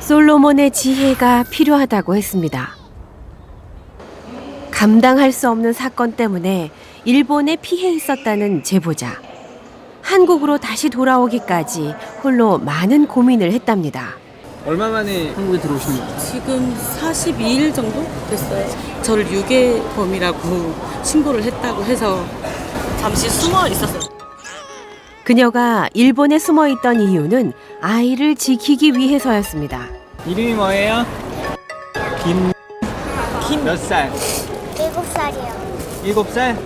솔로몬의 지혜가 필요하다고 했습니다. 감당할 수 없는 사건 때문에 일본에 피해 있었다는 제보자. 한국으로 다시 돌아오기까지 홀로 많은 고민을 했답니다. 얼마 만에 한국에 들어오신 거예요? 지금 42일 정도 됐어요. 저를 유괴범이라고 신고를 했다고 해서 잠시 숨어 있었어요. 그녀가 일본에 숨어 있던 이유는 아이를 지키기 위해서였습니다. 이름이 뭐예요? 김 몇 살? 7살이요. 7살?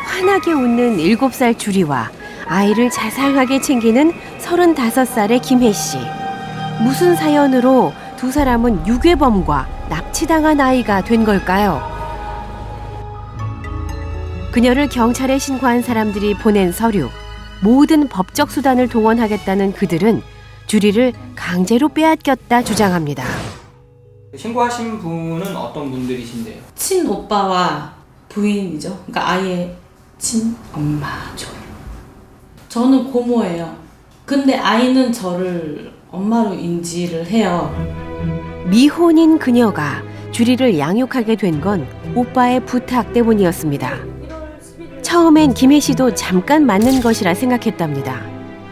환하게 웃는 7살 주리와 아이를 자상하게 챙기는 35살의 김혜 씨. 무슨 사연으로 두 사람은 유괴범과 납치당한 아이가 된 걸까요? 그녀를 경찰에 신고한 사람들이 보낸 서류, 모든 법적 수단을 동원하겠다는 그들은 주리를 강제로 빼앗겼다 주장합니다. 신고하신 분은 어떤 분들이신데요? 친오빠와 부인이죠. 그러니까 아이의 친엄마죠. 저는 고모예요. 근데 아이는 저를 엄마로 인지를 해요. 미혼인 그녀가 주리를 양육하게 된 건 오빠의 부탁 때문이었습니다. 처음엔 김혜 씨도 잠깐 맞는 것이라 생각했답니다.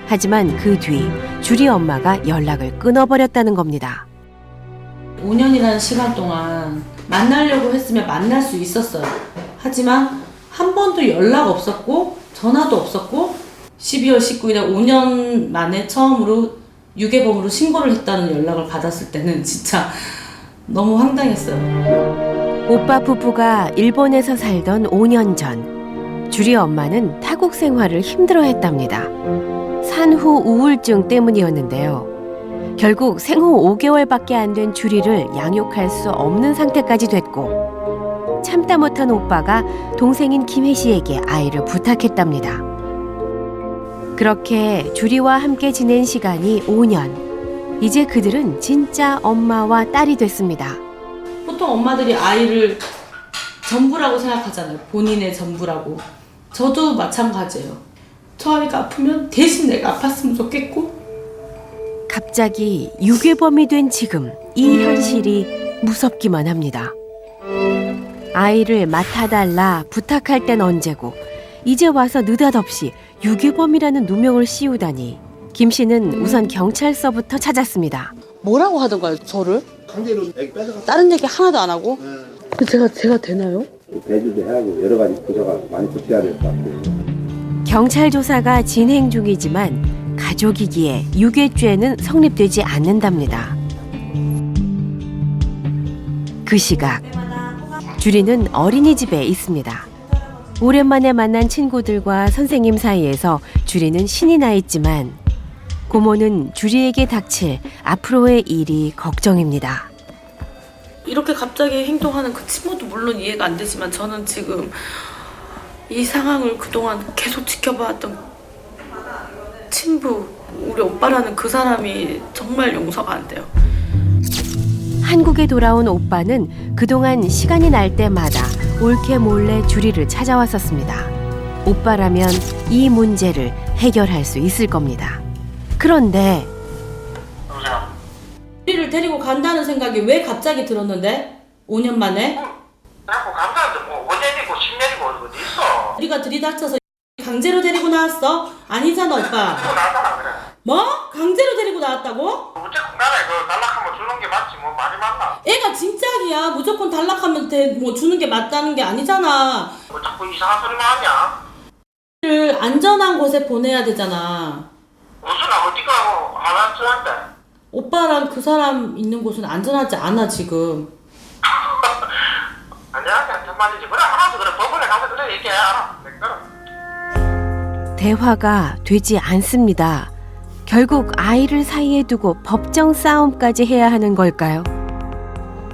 하지만 그 뒤 주리 엄마가 연락을 끊어버렸다는 겁니다. 5년이라는 시간 동안 만나려고 했으면 만날 수 있었어요. 하지만 한 번도 연락 없었고 전화도 없었고 12월 19일에 5년 만에 처음으로 유괴범으로 신고를 했다는 연락을 받았을 때는 진짜 너무 황당했어요. 오빠 부부가 일본에서 살던 5년 전 주리 엄마는 타국 생활을 힘들어했답니다. 산후 우울증 때문이었는데요. 결국 생후 5개월밖에 안 된 주리를 양육할 수 없는 상태까지 됐고 참다 못한 오빠가 동생인 김혜 씨에게 아이를 부탁했답니다. 그렇게 주리와 함께 지낸 시간이 5년. 이제 그들은 진짜 엄마와 딸이 됐습니다. 보통 엄마들이 아이를 전부라고 생각하잖아요. 본인의 전부라고. 저도 마찬가지예요. 저 아이가 아프면 대신 내가 아팠으면 좋겠고. 갑자기 유괴범이 된 지금 이 현실이 무섭기만 합니다. 아이를 맡아달라 부탁할 땐 언제고 이제 와서 느닷없이 유괴범이라는 누명을 씌우다니 김 씨는 우선 경찰서부터 찾았습니다. 뭐라고 하던가요, 저를? 강제로 애기 뺏어갔어. 다른 얘기 하나도 안 하고? 제가 되나요? 배주도 해야 하고 여러 가지 부서가 많이 붙여야 될 것 같고. 경찰 조사가 진행 중이지만 가족이기에 유괴죄는 성립되지 않는답니다. 그 시각 주리는 어린이집에 있습니다. 오랜만에 만난 친구들과 선생님 사이에서 주리는 신이 나 있지만 고모는 주리에게 닥칠 앞으로의 일이 걱정입니다. 이렇게 갑자기 행동하는 그 친구도 물론 이해가 안 되지만 저는 지금 이 상황을 그동안 계속 지켜봐왔던 친부, 우리 오빠라는 그 사람이 정말 용서가 안 돼요. 한국에 돌아온 오빠는 그동안 시간이 날 때마다 옳게 몰래 주리를 찾아왔었습니다. 오빠라면 이 문제를 해결할 수 있을 겁니다. 그런데 우리를 데리고 간다는 생각이 왜 갑자기 들었는데? 5년 만에? 자꾸 감사한데 뭐 5년이고 10년이고 어디 있어? 우리가 들이닥쳐서 강제로 데리고 나왔어? 아니잖아 오빠. 또 나잖아 그래. 뭐? 강제로 데리고 나왔다고? 무조건 나라에 그 달락하면 주는 게 맞지 뭐 말이 맞나? 애가 진작이야. 무조건 탈락하면 뭐 주는 게 맞다는 게 아니잖아. 뭐 자꾸 이상한 소리만 하냐? 를 안전한 곳에 보내야 되잖아. 무슨 어디가 뭐 하나 쓰는데? 오빠랑 그 사람 있는 곳은 안전하지 않아 지금. 안전하지 않단 말이지. 그래 알아서 그래 법원에 가서 그래 얘기해 알아. 대화가 되지 않습니다. 결국 아이를 사이에 두고 법정 싸움까지 해야 하는 걸까요?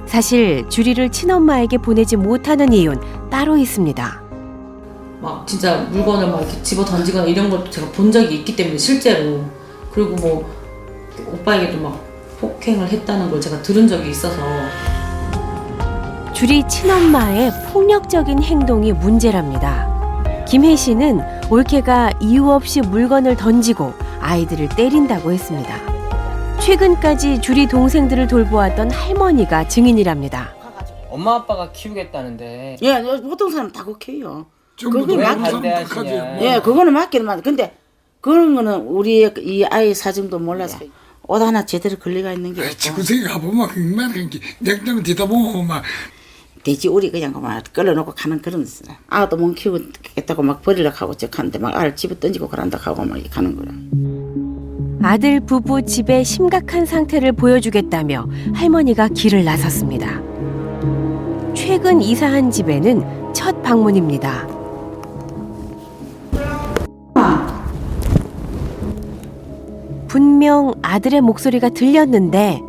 사실 주리를 친엄마에게 보내지 못하는 이유는 따로 있습니다. 막 진짜 물건을 막 이렇게 집어 던지거나 이런 것도 제가 본 적이 있기 때문에 실제로. 그리고 뭐 오빠에게도 막 폭행을 했다는 걸 제가 들은 적이 있어서. 주리 친엄마의 폭력적인 행동이 문제랍니다. 김혜 씨는 올케가 이유 없이 물건을 던지고 아이들을 때린다고 했습니다. 최근까지 주리 동생들을 돌보았던 할머니가 증인이랍니다. 엄마 아빠가 키우겠다는데 예, 보통 사람 다 그렇게 해요. 그거 왜 맞, 반대하시냐? 예, 그거는 맞기는 맞. 근데 그런 거는 우리 이 아이 사정도 몰라서 옷 하나 제대로 걸리가 있는 게 없고. 지구세계 가보면 그만 그렇게 냉장고 뒤다 보면 막 돼지 우리 그냥 막 끌어놓고 가는 그런 아도 못 키우겠다고 막 버리려고 하고 저하는데 막 알을 집어 던지고 그런다 하고 막 이렇게 가는 거라. 아들 부부 집의 심각한 상태를 보여주겠다며 할머니가 길을 나섰습니다. 최근 이사한 집에는 첫 방문입니다. 분명 아들의 목소리가 들렸는데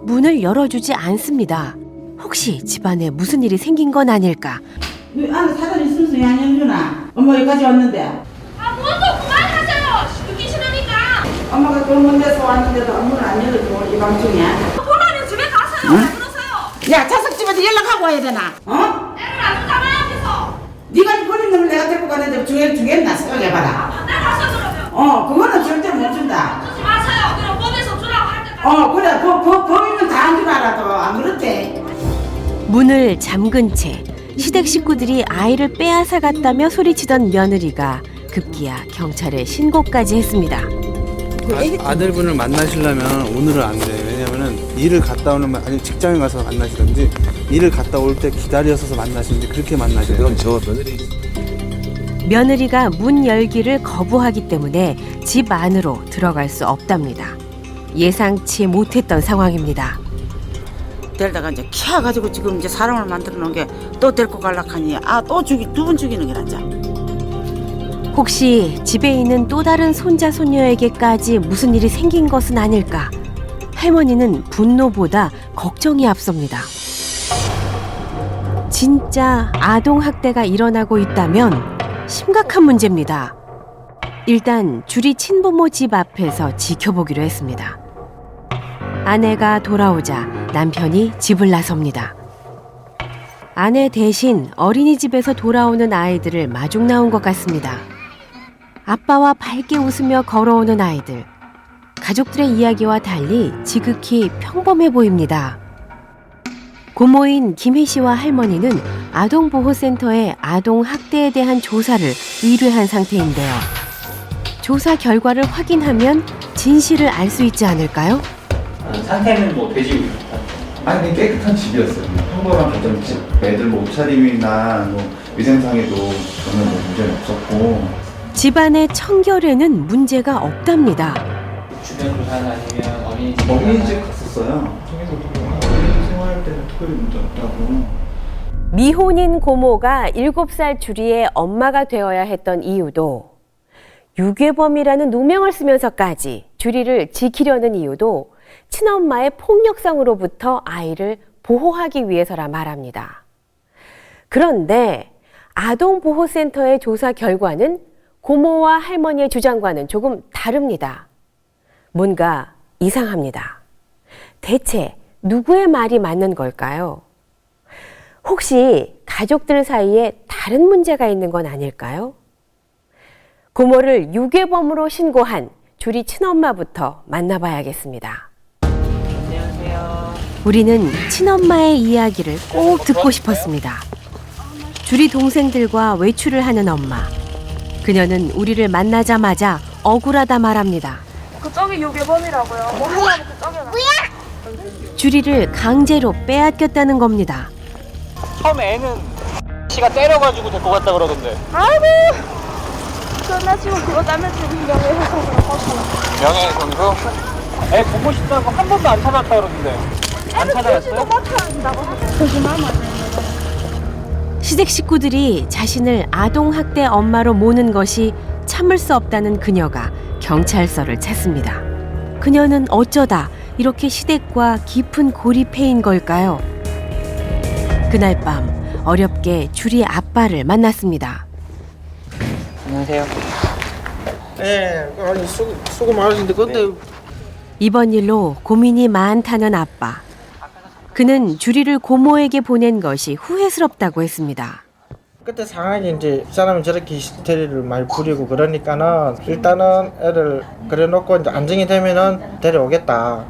문을 열어주지 않습니다. 혹시 집안에 무슨 일이 생긴 건 아닐까? 왜 안에 사람이 있으면서 왜 안 열어주나? 엄마 여기까지 왔는데. 아, 먼저 그만하세요. 듣기 싫으니까. 엄마가 그런 데서 왔는데도 문을 안 열어줘 이 방송에. 보라는 집에 가세요. 왜 그러세요? 야 자석집에도 연락하고 와야 되나? 어? 애를 안 두잖아요, 앞에서. 네가 버린 놈을 내가 데리고 가는데 주겠나 생각해봐라. 내 가서 그러면. 그거는 절대 못 준다. 주지 마세요. 그럼 법에서 주라고 할 때까지. 그래 법이면 다 안 줄 알아도 안 그렇대. 문을 잠근 채 시댁 식구들이 아이를 빼앗아 갔다며 소리치던 며느리가 급기야 경찰에 신고까지 했습니다. 아들분을 만나시려면 오늘은 안 돼. 왜냐면은 일을 갔다 오는 아니 직장에 가서 만나시든지 일을 갔다 올 때 기다려서 만나시는지 그렇게 만나셔야 돼요. 저 며느리가 문 열기를 거부하기 때문에 집 안으로 들어갈 수 없답니다. 예상치 못했던 상황입니다. 데려다가 이제 키워가지고 지금 이제 사람을 만들어 놓은 게 또 데리고 갈락하니 또 두 번 죽이는 게 낫자. 혹시 집에 있는 또 다른 손자 손녀에게까지 무슨 일이 생긴 것은 아닐까? 할머니는 분노보다 걱정이 앞섭니다. 진짜 아동학대가 일어나고 있다면 심각한 문제입니다. 일단 주리 친부모 집 앞에서 지켜보기로 했습니다. 아내가 돌아오자 남편이 집을 나섭니다. 아내 대신 어린이집에서 돌아오는 아이들을 마중 나온 것 같습니다. 아빠와 밝게 웃으며 걸어오는 아이들. 가족들의 이야기와 달리 지극히 평범해 보입니다. 고모인 김희 씨와 할머니는 아동보호센터에 아동학대에 대한 조사를 의뢰한 상태인데요. 조사 결과를 확인하면 진실을 알 수 있지 않을까요? 상태는 뭐 돼지고 있다. 아니 깨끗한 집이었어요. 평범한 가정집. 애들 뭐 옷차림이나 뭐 위생상에도 전혀 뭐 문제는 없었고. 집안의 청결에는 문제가 없답니다. 주변 조사나 아니면 어린이집 어린이집 갔었어요. 어린이집 생활할 때는 특별히 문제 없다고. 미혼인 고모가 7살 주리의 엄마가 되어야 했던 이유도, 유괴범이라는 누명을 쓰면서까지 주리를 지키려는 이유도 친엄마의 폭력성으로부터 아이를 보호하기 위해서라 말합니다. 그런데 아동보호센터의 조사 결과는 고모와 할머니의 주장과는 조금 다릅니다. 뭔가 이상합니다. 대체 누구의 말이 맞는 걸까요? 혹시 가족들 사이에 다른 문제가 있는 건 아닐까요? 고모를 유괴범으로 신고한 주리 친엄마부터 만나봐야겠습니다. 안녕하세요. 우리는 친엄마의 이야기를 꼭 듣고 싶었습니다. 주리 동생들과 외출을 하는 엄마. 그녀는 우리를 만나자마자 억울하다 말합니다. 그쪽이 유괴범이라고요. 뭐 하려고 그쪽에는. 주리를 강제로 빼앗겼다는 겁니다. 처음에 애는 씨가 때려가지고 데리고 갔다 그러던데. 아이고. 나 지금 그거 때문에 지금 명예훼손으로 뻗잖아. 명예훼손으로? 애 보고 싶다고 한 번도 안 찾았다 그러던데. 안 찾아갔어요? 못한다고 하고. 거짓말 맞아요. 시댁 식구들이 자신을 아동학대 엄마로 모는 것이 참을 수 없다는 그녀가 경찰서를 찾습니다. 그녀는 어쩌다 이렇게 시댁과 깊은 고립해인 걸까요? 그날 밤 어렵게 주리 아빠를 만났습니다. 안녕하세요. 네, 아니 수고 많으신데 근데 이번 일로 고민이 많다는 아빠. 그는 주리를 고모에게 보낸 것이 후회스럽다고 했습니다. 그때 상황이 이제 사람이 저렇게 히스테리를 많이 부리고 그러니까는 일단은 애를 그래놓고 이제 안정이 되면은 데려오겠다.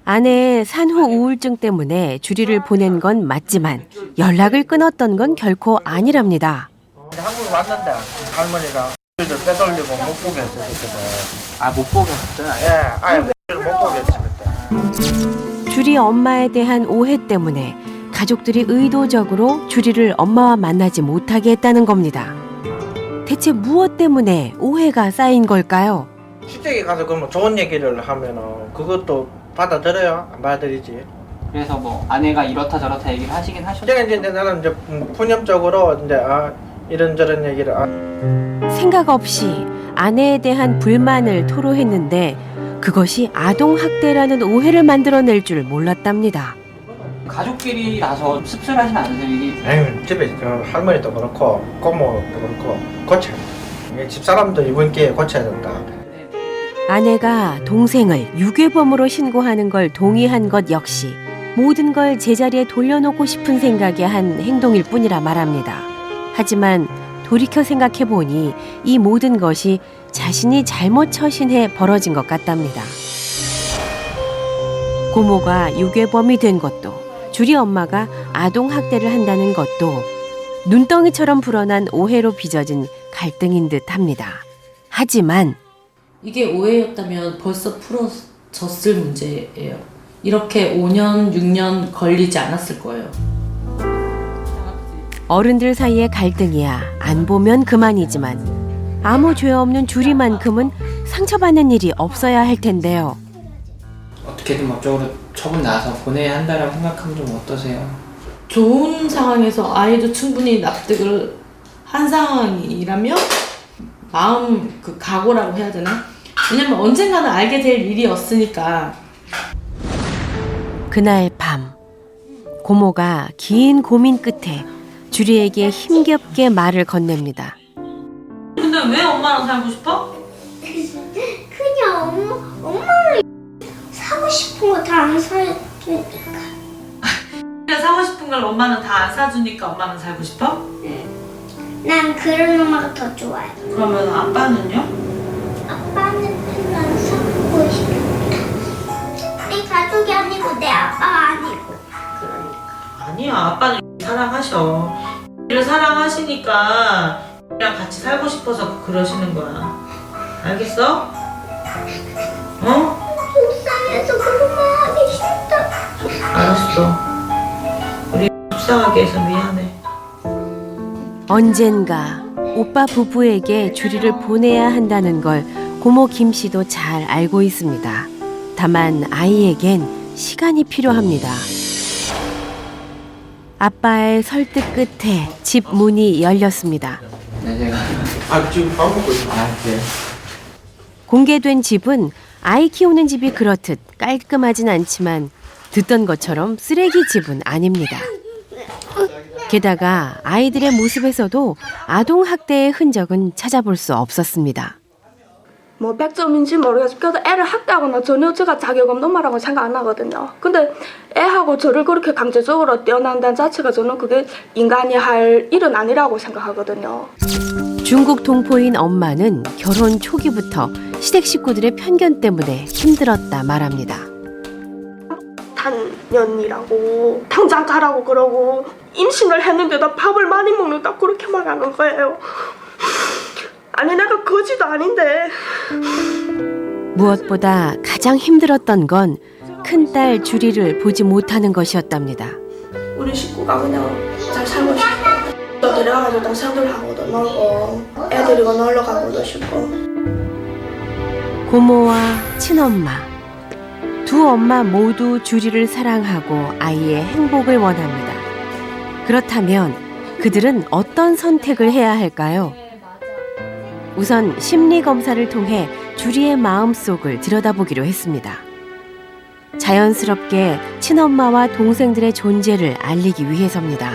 아내의 산후 우울증 때문에 주리를 보낸 건 맞지만 연락을 끊었던 건 결코 아니랍니다. 한국 왔는데 할머니가 를 빼돌리고 못 보게 했었거든. 못 보게 했었잖아. 예, 아예 못 보게 했습니다. 주리 엄마에 대한 오해 때문에 가족들이 의도적으로 주리를 엄마와 만나지 못하게 했다는 겁니다. 대체 무엇 때문에 오해가 쌓인 걸까요? 시댁에 가서 그러면 좋은 얘기를 하면은 그것도 받아들여요? 안 받아들이지. 그래서 뭐 아내가 이렇다 저렇다 얘기를 하시긴 하셨죠. 제가 이제 나는 이제 푸념적으로 이제 이런저런 얘기를 생각 없이 아내에 대한 불만을 토로했는데 그것이 아동학대라는 오해를 만들어낼 줄 몰랐답니다. 가족끼리 나서 씁쓸하진 않으세요? 이게 아유, 집에 할머니도 그렇고 고모도 그렇고 고쳐요. 집사람도 이번 기회에 고쳐야 된다. 아내가 동생을 유괴범으로 신고하는 걸 동의한 것 역시 모든 걸 제자리에 돌려놓고 싶은 생각에 한 행동일 뿐이라 말합니다. 하지만 돌이켜 생각해보니 이 모든 것이 자신이 잘못 처신해 벌어진 것 같답니다. 고모가 유괴범이 된 것도 주리 엄마가 아동학대를 한다는 것도 눈덩이처럼 불어난 오해로 빚어진 갈등인 듯합니다. 하지만 이게 오해였다면 벌써 풀어졌을 문제예요. 이렇게 5년, 6년 걸리지 않았을 거예요. 어른들 사이의 갈등이야 안 보면 그만이지만 아무 죄 없는 주리만큼은 상처받는 일이 없어야 할 텐데요. 어떻게든 법적으로 처분 나와서 보내야 한다라고 생각하면 좀 어떠세요? 좋은 상황에서 아이도 충분히 납득을 한 상황이라면 마음 그 각오라고 해야 되나? 왜냐면 언젠가는 알게 될 일이었으니까. 그날 밤 고모가 긴 고민 끝에 주리에게 힘겹게 말을 건넵니다. 근데 왜 엄마랑 살고 싶어? 그냥 엄마를 사고 싶은 거 다 안 사주니까. 그냥 사고 싶은 걸 엄마는 다 안 사주니까 엄마는 살고 싶어? 난 그런 엄마가 더 좋아요. 그러면 아빠는요? 아빠는 난 사고 싶다. 내 가족이 아니고 내 아빠가 아니고 그러니까. 아니야, 아빠는 사랑하셔. 를 사랑하시니까 이랑 같이 살고 싶어서 그러시는 거야. 알겠어? 어? 속상해서 그런 말 하기 싫다. 알았어. 우리 속상하게 해서 미안해. 언젠가 오빠 부부에게 주리를 보내야 한다는 걸 고모 김 씨도 잘 알고 있습니다. 다만 아이에겐 시간이 필요합니다. 아빠의 설득 끝에 집 문이 열렸습니다. 네, 제가 지금 밥 먹고 있어. 네. 공개된 집은 아이 키우는 집이 그렇듯 깔끔하진 않지만 듣던 것처럼 쓰레기 집은 아닙니다. 게다가 아이들의 모습에서도 아동학대의 흔적은 찾아볼 수 없었습니다. 뭐 100점인지 모르겠어요. 그래도 애를 학대하거나 전혀 제가 자격 없는 말하고 생각 안 하거든요. 근데 애하고 저를 그렇게 강제적으로 떼어난다는 자체가 저는 그게 인간이 할 일은 아니라고 생각하거든요. 중국 동포인 엄마는 결혼 초기부터 시댁 식구들의 편견 때문에 힘들었다 말합니다. 단년이라고 당장 가라고 그러고 임신을 했는데도 밥을 많이 먹는다 그렇게 말하는 거예요. 아니 내가 거지도 아닌데. 무엇보다 가장 힘들었던 건 큰딸 주리를 보지 못하는 것이었답니다. 우리 식구가 그냥 잘 살고 싶어. 또 데려가가지고 동생들하고도 놀고 애들이고 놀러 가고도 싶고. 고모와 친엄마 두 엄마 모두 주리를 사랑하고 아이의 행복을 원합니다. 그렇다면 그들은 어떤 선택을 해야 할까요? 우선 심리검사를 통해 주리의 마음속을 들여다보기로 했습니다. 자연스럽게 친엄마와 동생들의 존재를 알리기 위해서입니다.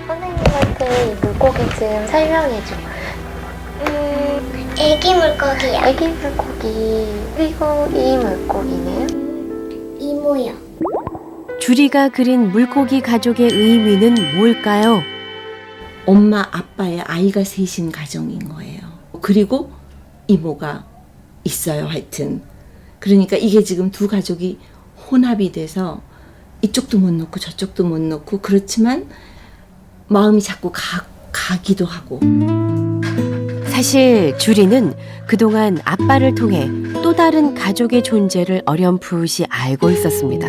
선생님한테 이 물고기 좀 설명해줘. 애기 물고기야. 애기 물고기. 그리고 이 물고기는? 이모요. 주리가 그린 물고기 가족의 의미는 뭘까요? 엄마, 아빠의 아이가 셋인 가정인 거예요. 그리고 이모가 있어요, 하여튼. 그러니까 이게 지금 두 가족이 혼합이 돼서 이쪽도 못 놓고 저쪽도 못 놓고 그렇지만 마음이 자꾸 가기도 하고. 사실 주리는 그동안 아빠를 통해 또 다른 가족의 존재를 어렴풋이 알고 있었습니다.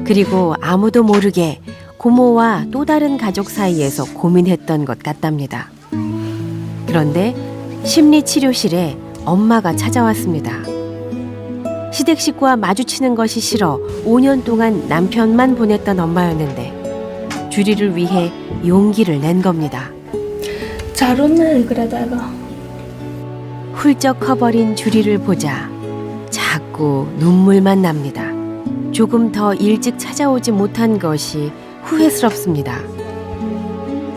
그리고 아무도 모르게 고모와 또 다른 가족 사이에서 고민했던 것 같답니다. 그런데 심리치료실에 엄마가 찾아왔습니다. 시댁 식구와 마주치는 것이 싫어 5년 동안 남편만 보냈던 엄마였는데 주리를 위해 용기를 낸 겁니다. 잘 웃네 그래도 애가. 훌쩍 커버린 주리를 보자 자꾸 눈물만 납니다. 조금 더 일찍 찾아오지 못한 것이 후회스럽습니다.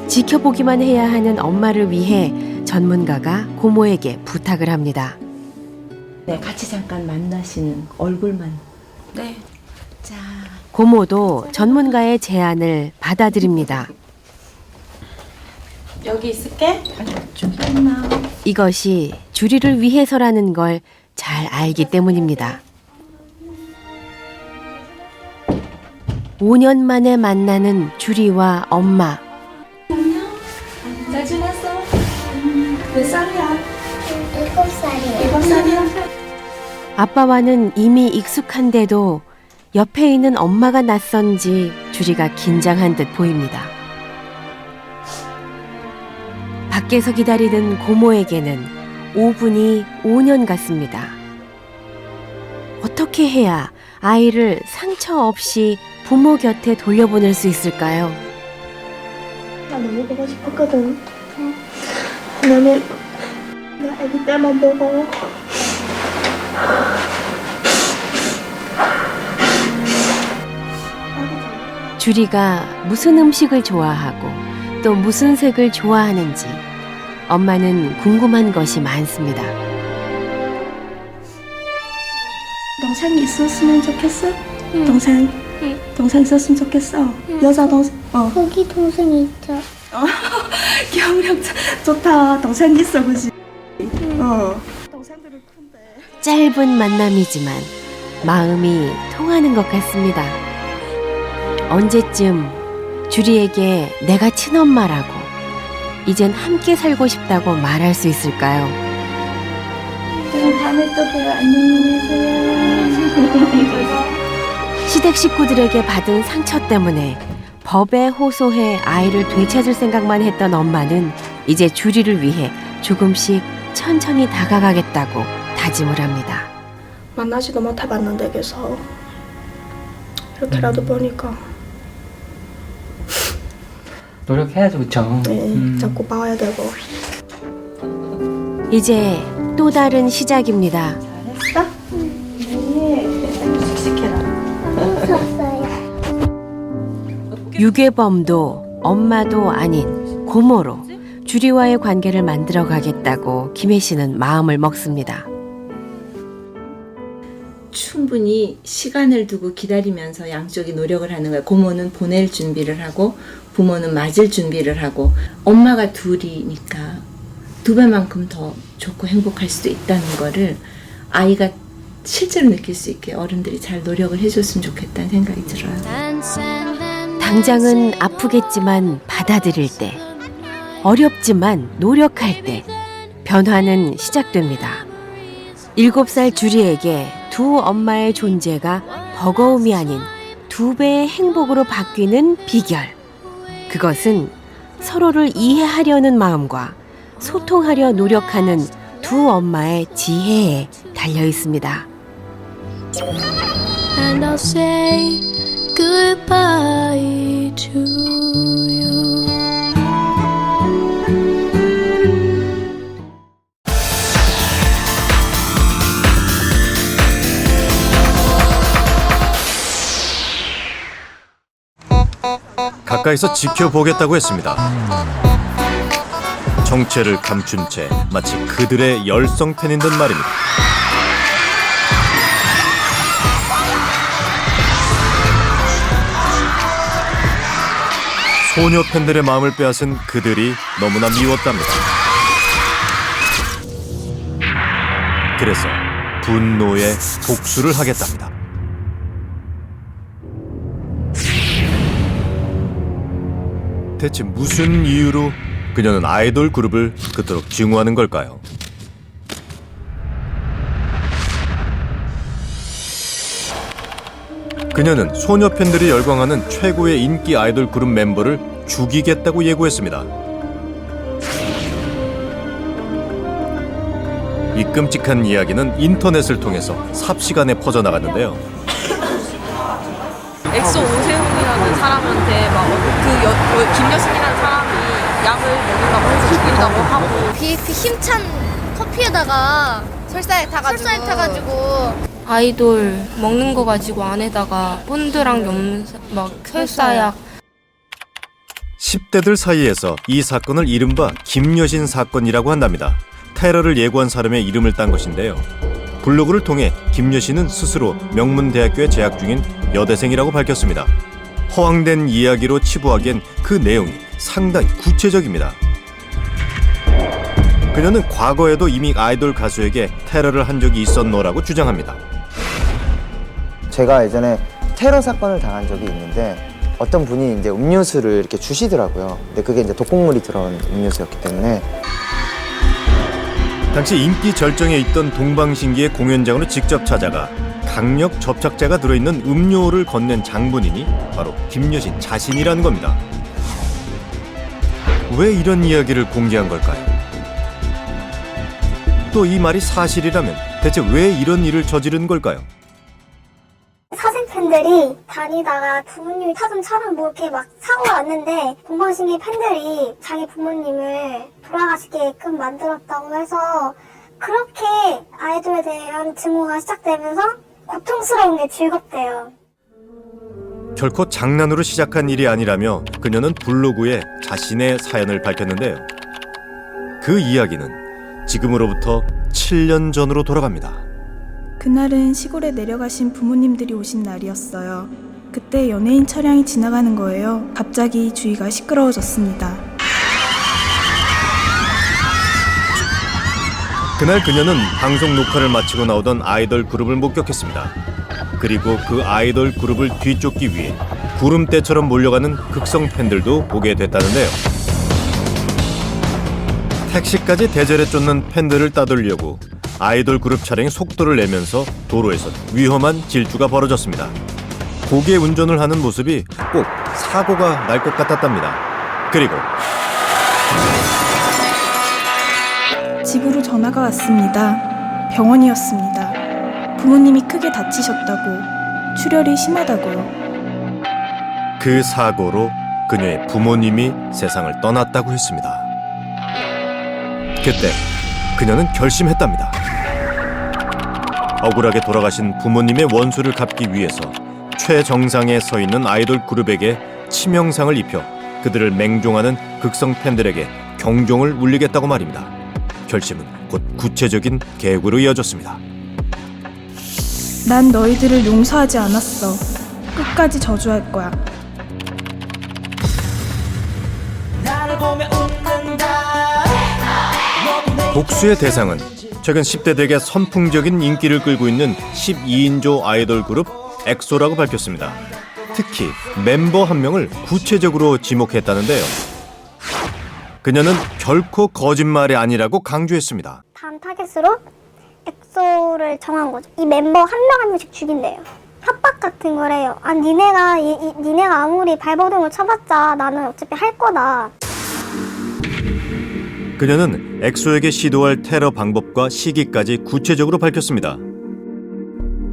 지켜보기만 해야 하는 엄마를 위해 전문가가 고모에게 부탁을 합니다. 네, 같이 잠깐 만나시는 얼굴만. 네. 자, 고모도 전문가의 제안을 받아들입니다. 여기 있을게. 이것이 주리를 위해서라는 걸 잘 알기 때문입니다. 5년 만에 만나는 주리와 엄마. 잘 지냈어? 몇 살이야? 7살이에요. 7살이야? 아빠와는 이미 익숙한데도 옆에 있는 엄마가 낯선지 주리가 긴장한 듯 보입니다. 밖에서 기다리는 고모에게는 5분이 5년 같습니다. 어떻게 해야 아이를 상처 없이 부모 곁에 돌려보낼 수 있을까요? 나 너무 보고 싶었거든. 왜냐면 나 아기 때만 보고 주리가 무슨 음식을 좋아하고 또 무슨 색을 좋아하는지 엄마는 궁금한 것이 많습니다. 동생이 있었으면 좋겠어? 응. 동생? 응. 동생 있었으면 좋겠어? 응. 여자 동생? 거기 동생이 있죠. 기억력 좋다. 동생 있어 그지? 응. 동생들은 큰데. 짧은 만남이지만 마음이 통하는 것 같습니다. 언제쯤 주리에게 내가 친엄마라고 이젠 함께 살고 싶다고 말할 수 있을까요? 그럼 다음에 또 보러 안녕히 계세요. 시댁 식구들에게 받은 상처 때문에 법에 호소해 아이를 되찾을 생각만 했던 엄마는 이제 주리를 위해 조금씩 천천히 다가가겠다고 다짐을 합니다. 만나지도 못해봤는데 계속 이렇게라도 보니까 노력해야죠, 그쵸? 네, 자꾸 봐야 되고. 이제 또 다른 시작입니다. 잘했어? 네. 씩씩해라. 유괴범도 엄마도 아닌 고모로 주리와의 관계를 만들어 가겠다고 김혜 씨는 마음을 먹습니다. 충분히 시간을 두고 기다리면서 양쪽이 노력을 하는 거예요. 고모는 보낼 준비를 하고 부모는 맞을 준비를 하고 엄마가 둘이니까 2배만큼 더 좋고 행복할 수도 있다는 거를 아이가 실제로 느낄 수 있게 어른들이 잘 노력을 해줬으면 좋겠다는 생각이 들어요. 당장은 아프겠지만 받아들일 때, 어렵지만 노력할 때 변화는 시작됩니다. 7살 주리에게 두 엄마의 존재가 버거움이 아닌 2배의 행복으로 바뀌는 비결. 그것은 서로를 이해하려는 마음과 소통하려 노력하는 두 엄마의 지혜에 달려 있습니다. And I'll say goodbye to you. 가까이서 지켜보겠다고 했습니다. 정체를 감춘 채 마치 그들의 열성 팬인 듯 말입니다. 소녀 팬들의 마음을 빼앗은 그들이 너무나 미웠답니다. 그래서 분노에 복수를 하겠답니다. 대체 무슨 이유로 그녀는 아이돌 그룹을 그토록 증오하는 걸까요? 그녀는 소녀 팬들이 열광하는 최고의 인기 아이돌 그룹 멤버를 죽이겠다고 예고했습니다. 이 끔찍한 이야기는 인터넷을 통해서 삽시간에 퍼져나갔는데요. 엑소 오세훈이라는 사람한테 김여신이라는 사람이 약을 먹는다고 해서 죽인다고 하고 BF 힘찬 커피에다가 설사액 타가지고 아이돌 먹는 거 가지고 안에다가 본드랑 막 설사약 10대들 사이에서 이 사건을 이른바 김여신 사건이라고 한답니다. 테러를 예고한 사람의 이름을 딴 것인데요. 블로그를 통해 김여신은 스스로 명문대학교에 재학 중인 여대생이라고 밝혔습니다. 허황된 이야기로 치부하기엔 그 내용이 상당히 구체적입니다. 그녀는 과거에도 이미 아이돌 가수에게 테러를 한 적이 있었노라고 주장합니다. 제가 예전에 테러 사건을 당한 적이 있는데 어떤 분이 이제 음료수를 이렇게 주시더라고요. 근데 그게 이제 독극물이 들어온 음료수였기 때문에 당시 인기 절정에 있던 동방신기의 공연장으로 직접 찾아가 강력 접착제가 들어있는 음료를 건넨 장본인이 바로 김여신 자신이라는 겁니다. 왜 이런 이야기를 공개한 걸까요? 또 이 말이 사실이라면 대체 왜 이런 일을 저지른 걸까요? 사생 팬들이 다니다가 부모님이 타던 차랑 뭐 이렇게 막 사고가 났는데 동방신기 팬들이 자기 부모님을 돌아가시게끔 만들었다고 해서 그렇게 아이돌에 대한 증오가 시작되면서 고통스러운 게 즐겁대요. 결코 장난으로 시작한 일이 아니라며 그녀는 블로그에 자신의 사연을 밝혔는데요. 그 이야기는 지금으로부터 7년 전으로 돌아갑니다. 그날은 시골에 내려가신 부모님들이 오신 날이었어요. 그때 연예인 차량이 지나가는 거예요. 갑자기 주위가 시끄러워졌습니다. 그날 그녀는 방송 녹화를 마치고 나오던 아이돌 그룹을 목격했습니다. 그리고 그 아이돌 그룹을 뒤쫓기 위해 구름대처럼 몰려가는 극성 팬들도 보게 됐다는데요. 택시까지 대절해 쫓는 팬들을 따돌리려고 아이돌 그룹 차량이 속도를 내면서 도로에서 위험한 질주가 벌어졌습니다. 고개 운전을 하는 모습이 꼭 사고가 날 것 같았답니다. 그리고 집으로 전화가 왔습니다. 병원이었습니다. 부모님이 크게 다치셨다고, 출혈이 심하다고요. 그 사고로 그녀의 부모님이 세상을 떠났다고 했습니다. 그때 그녀는 결심했답니다. 억울하게 돌아가신 부모님의 원수를 갚기 위해서 최정상에 서 있는 아이돌 그룹에게 치명상을 입혀 그들을 맹종하는 극성 팬들에게 경종을 울리겠다고 말입니다. 결심은 곧 구체적인 계획으로 이어졌습니다. 난 너희들을 용서하지 않았어. 끝까지 저주할 거야. 복수의 대상은 최근 10대들에게 선풍적인 인기를 끌고 있는 12인조 아이돌 그룹 엑소라고 밝혔습니다. 특히 멤버 한 명을 구체적으로 지목했다는데요. 그녀는 결코 거짓말이 아니라고 강조했습니다. 다음 타겟으로 엑소를 정한 거죠. 이 멤버 한 명 한 명씩 죽인대요. 협박 같은 거래요. 아, 니네가 아무리 발버둥을 쳐봤자 나는 어차피 할 거다. 그녀는 엑소에게 시도할 테러 방법과 시기까지 구체적으로 밝혔습니다.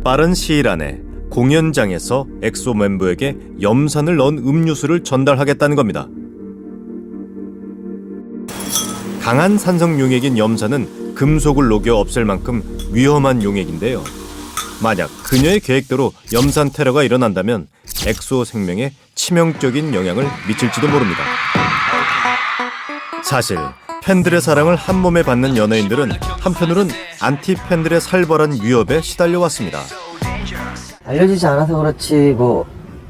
빠른 시일 안에 공연장에서 엑소 멤버에게 염산을 넣은 음료수를 전달하겠다는 겁니다. 강한 산성 용액인 염산은 금속을 녹여 없앨 만큼 위험한 용액인데요. 만약 그녀의 계획대로 염산 테러가 일어난다면 엑소 생명에 치명적인 영향을 미칠지도 모릅니다. 사실 팬들의 사랑을 한 몸에 받는 연예인들은 한편으론 안티 팬들의 살벌한 위협에 시달려왔습니다. 알려지지 않아서 그렇지 뭐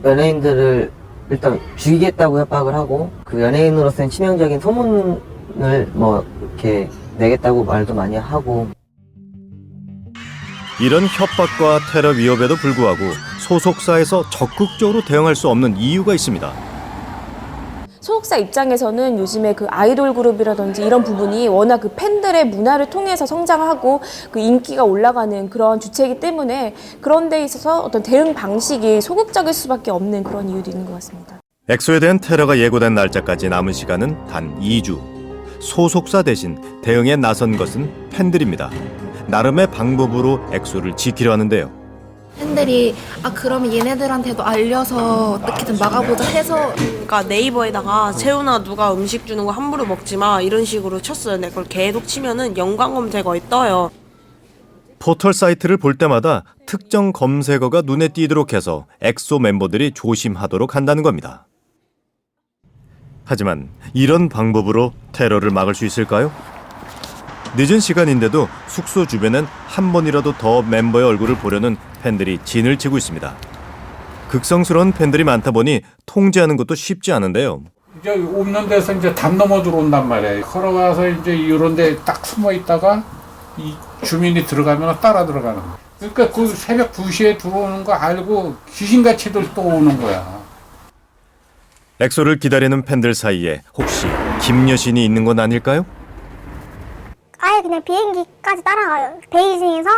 연예인들을 일단 죽이겠다고 협박을 하고 그 연예인으로서는 치명적인 소문을 뭐 이렇게 내겠다고 말도 많이 하고. 이런 협박과 테러 위협에도 불구하고 소속사에서 적극적으로 대응할 수 없는 이유가 있습니다. 소속사 입장에서는 요즘에 그 아이돌 그룹이라든지 이런 부분이 워낙 그 팬들의 문화를 통해서 성장하고 그 인기가 올라가는 그런 주체이기 때문에 그런 데 있어서 어떤 대응 방식이 소극적일 수밖에 없는 그런 이유도 있는 것 같습니다. 엑소에 대한 테러가 예고된 날짜까지 남은 시간은 단 2주. 소속사 대신 대응에 나선 것은 팬들입니다. 나름의 방법으로 엑소를 지키려 하는데요. 팬들이 그러면 얘네들한테도 알려서 어떻게든 막아보자 해서 그러니까 네이버에다가 재훈아 누가 음식 주는 거 함부로 먹지 마 이런 식으로 쳤어요. 근데 그걸 계속 치면은 연관 검색어에 떠요. 포털 사이트를 볼 때마다 특정 검색어가 눈에 띄도록 해서 엑소 멤버들이 조심하도록 한다는 겁니다. 하지만 이런 방법으로 테러를 막을 수 있을까요? 늦은 시간인데도 숙소 주변엔 한 번이라도 더 멤버의 얼굴을 보려는 팬들이 진을 치고 있습니다. 극성스러운 팬들이 많다 보니 통제하는 것도 쉽지 않은데요. 이제 없는 데서 이제 담 넘어 들어온단 말이에요. 걸어가서 이제 이런 데 딱 숨어 있다가 이 주민이 들어가면 따라 들어가는 거예요. 그러니까 그 새벽 2시에 들어오는 거 알고 귀신같이들 또 오는 거야. 엑소를 기다리는 팬들 사이에 혹시 김여신이 있는 건 아닐까요? 아예 그냥 비행기까지 따라가요. 베이징에서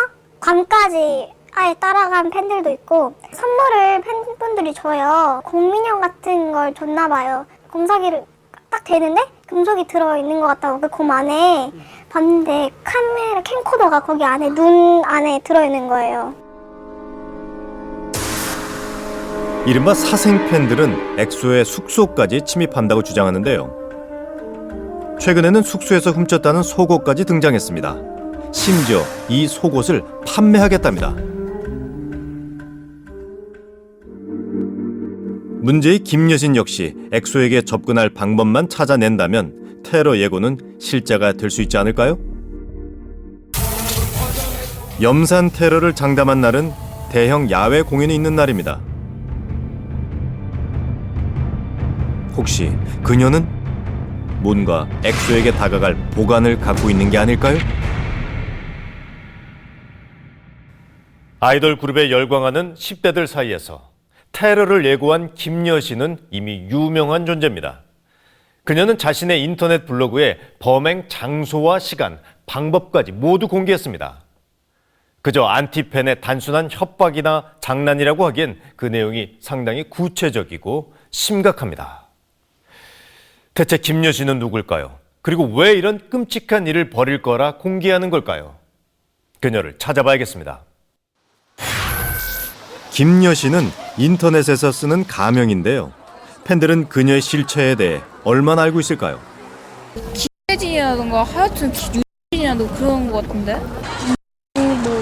괌까지 아예 따라간 팬들도 있고 선물을 팬분들이 줘요. 공민형 같은 걸 줬나 봐요. 검사기를 딱 대는데 금속이 들어있는 것 같다고 그 곰 안에 봤는데 카메라 캠코더가 거기 안에 눈 안에 들어있는 거예요. 이른바 사생 팬들은 엑소의 숙소까지 침입한다고 주장하는데요. 최근에는 숙소에서 훔쳤다는 속옷까지 등장했습니다. 심지어 이 속옷을 판매하겠답니다. 문제의 김여신 역시 엑소에게 접근할 방법만 찾아낸다면 테러 예고는 실제가 될 수 있지 않을까요? 염산 테러를 장담한 날은 대형 야외 공연이 있는 날입니다. 혹시 그녀는 뭔가 엑소에게 다가갈 보관을 갖고 있는 게 아닐까요? 아이돌 그룹에 열광하는 10대들 사이에서 테러를 예고한 김여신은 이미 유명한 존재입니다. 그녀는 자신의 인터넷 블로그에 범행 장소와 시간, 방법까지 모두 공개했습니다. 그저 안티팬의 단순한 협박이나 장난이라고 하기엔 그 내용이 상당히 구체적이고 심각합니다. 대체 김여신은 누굴까요? 그리고 왜 이런 끔찍한 일을 벌일 거라 공개하는 걸까요? 그녀를 찾아봐야겠습니다. 김여신은 인터넷에서 쓰는 가명인데요. 팬들은 그녀의 실체에 대해 얼마나 알고 있을까요? 김혜진이라던가 하여튼 유진이라도 그런 것 같은데? 뭐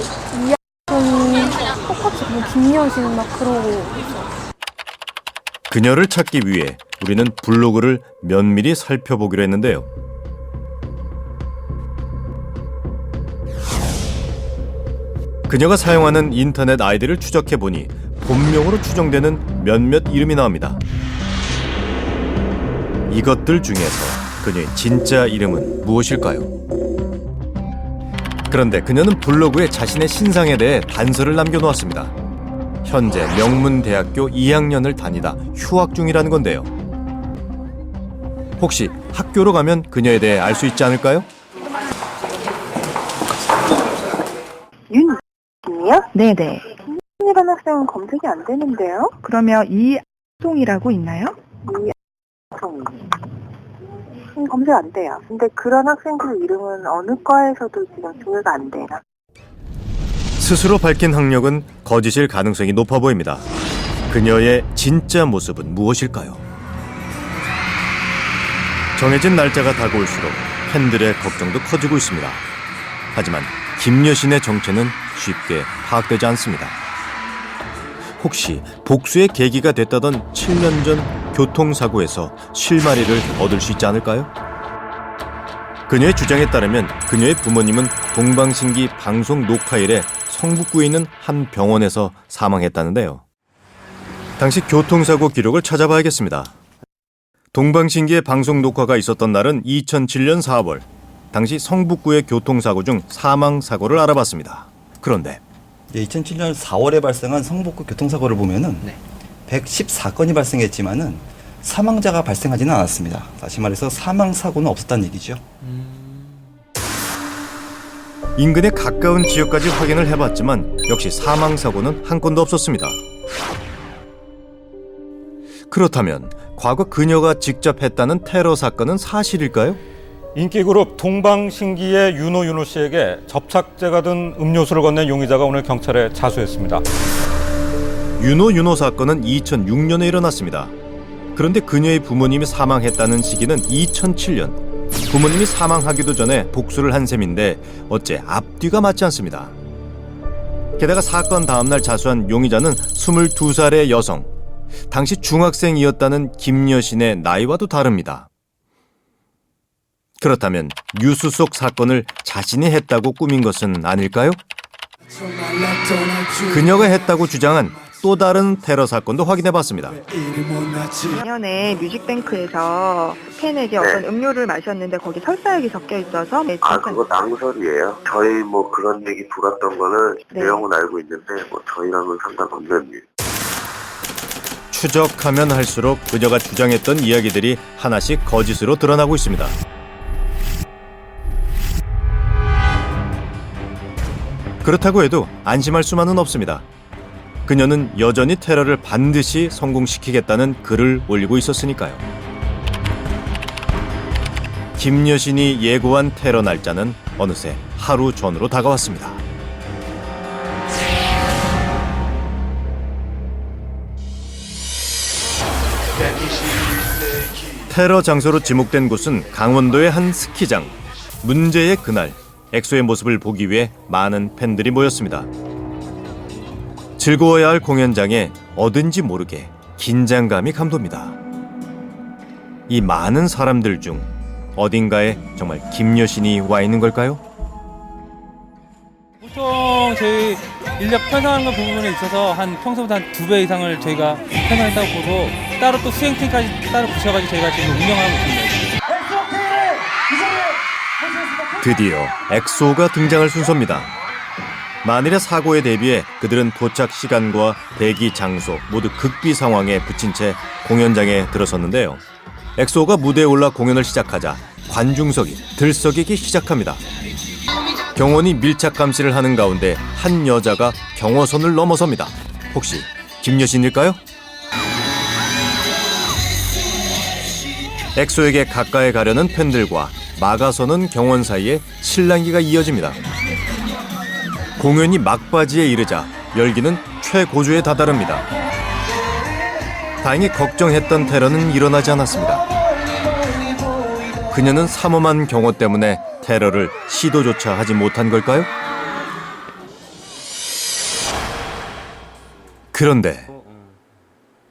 이하손 똑같이 뭐 김여신 막 그러고. 그녀를 찾기 위해 우리는 블로그를 면밀히 살펴보기로 했는데요. 그녀가 사용하는 인터넷 아이디를 추적해보니 본명으로 추정되는 몇몇 이름이 나옵니다. 이것들 중에서 그녀의 진짜 이름은 무엇일까요? 그런데 그녀는 블로그에 자신의 신상에 대해 단서를 남겨놓았습니다. 현재 명문대학교 2학년을 다니다 휴학 중이라는 건데요. 혹시 학교로 가면 그녀에 대해 알 수 있지 않을까요? 윤이요? 네네. 이라는 학생은 검색이 안 되는데요? 그러면 이송이라고 있나요? 이송. 검색 안 돼요. 근데 그런 학생들 이름은 어느 과에서도 지금 조회가 안 돼요. 스스로 밝힌 학력은 거짓일 가능성이 높아 보입니다. 그녀의 진짜 모습은 무엇일까요? 정해진 날짜가 다가올수록 팬들의 걱정도 커지고 있습니다. 하지만 김여신의 정체는 쉽게 파악되지 않습니다. 혹시 복수의 계기가 됐다던 7년 전 교통사고에서 실마리를 얻을 수 있지 않을까요? 그녀의 주장에 따르면 그녀의 부모님은 동방신기 방송 녹화일에 성북구에 있는 한 병원에서 사망했다는데요. 당시 교통사고 기록을 찾아봐야겠습니다. 동방신기의 방송 녹화가 있었던 날은 2007년 4월. 당시 성북구의 교통사고 중 사망사고를 알아봤습니다. 그런데 2007년 4월에 발생한 성북구 교통사고를 보면은 114건이 발생했지만은 사망자가 발생하지는 않았습니다. 다시 말해서 사망 사고는 없었다는 얘기죠. 인근에 가까운 지역까지 확인을 해봤지만 역시 사망 사고는 한 건도 없었습니다. 그렇다면 과거 그녀가 직접 했다는 테러 사건은 사실일까요? 인기그룹 동방신기의 윤호 씨에게 접착제가 든 음료수를 건넨 용의자가 오늘 경찰에 자수했습니다. 윤호 사건은 2006년에 일어났습니다. 그런데 그녀의 부모님이 사망했다는 시기는 2007년. 부모님이 사망하기도 전에 복수를 한 셈인데 어째 앞뒤가 맞지 않습니다. 게다가 사건 다음날 자수한 용의자는 22살의 여성. 당시 중학생이었다는 김여신의 나이와도 다릅니다. 그렇다면 뉴스 속 사건을 자신이 했다고 꾸민 것은 아닐까요? 그녀가 했다고 주장한 또 다른 테러 사건도 확인해봤습니다. 작년에 뮤직뱅크에서 팬에게 어떤 음료를 마셨는데 거기 설사액이 섞여 있어서 그거 낭설이에요. 저희 뭐 그런 얘기 돌았던 거는 내용은 알고 있는데 뭐 저희랑은 상관없는 일. 추적하면 할수록 그녀가 주장했던 이야기들이 하나씩 거짓으로 드러나고 있습니다. 그렇다고 해도 안심할 수만은 없습니다. 그녀는 여전히 테러를 반드시 성공시키겠다는 글을 올리고 있었으니까요. 김여신이 예고한 테러 날짜는 어느새 하루 전으로 다가왔습니다. 테러 장소로 지목된 곳은 강원도의 한 스키장. 문제의 그날, 엑소의 모습을 보기 위해 많은 팬들이 모였습니다. 즐거워야 할 공연장에 어딘지 모르게 긴장감이 감돕니다. 이 많은 사람들 중 어딘가에 정말 김여신이 와 있는 걸까요? 보통 저희 인력 편성하는 부분에 있어서 한 평소보다 한 2배 이상을 저희가 편성했다고 보고 따로 또 수행팀까지 따로 붙여가지고 저희가 지금 운영하고 있습니다. 드디어 엑소가 등장할 순서입니다. 만일의 사고에 대비해 그들은 도착 시간과 대기 장소 모두 극비 상황에 붙인 채 공연장에 들어섰는데요. 엑소가 무대에 올라 공연을 시작하자 관중석이 들썩이기 시작합니다. 경원이 밀착 감시를 하는 가운데 한 여자가 경호선을 넘어섭니다. 혹시 김여신일까요? 엑소에게 가까이 가려는 팬들과 막아서는 경원 사이에 실랑이가 이어집니다. 공연이 막바지에 이르자 열기는 최고조에 다다릅니다. 다행히 걱정했던 테러는 일어나지 않았습니다. 그녀는 삼엄한 경호 때문에 테러를 시도조차 하지 못한 걸까요? 그런데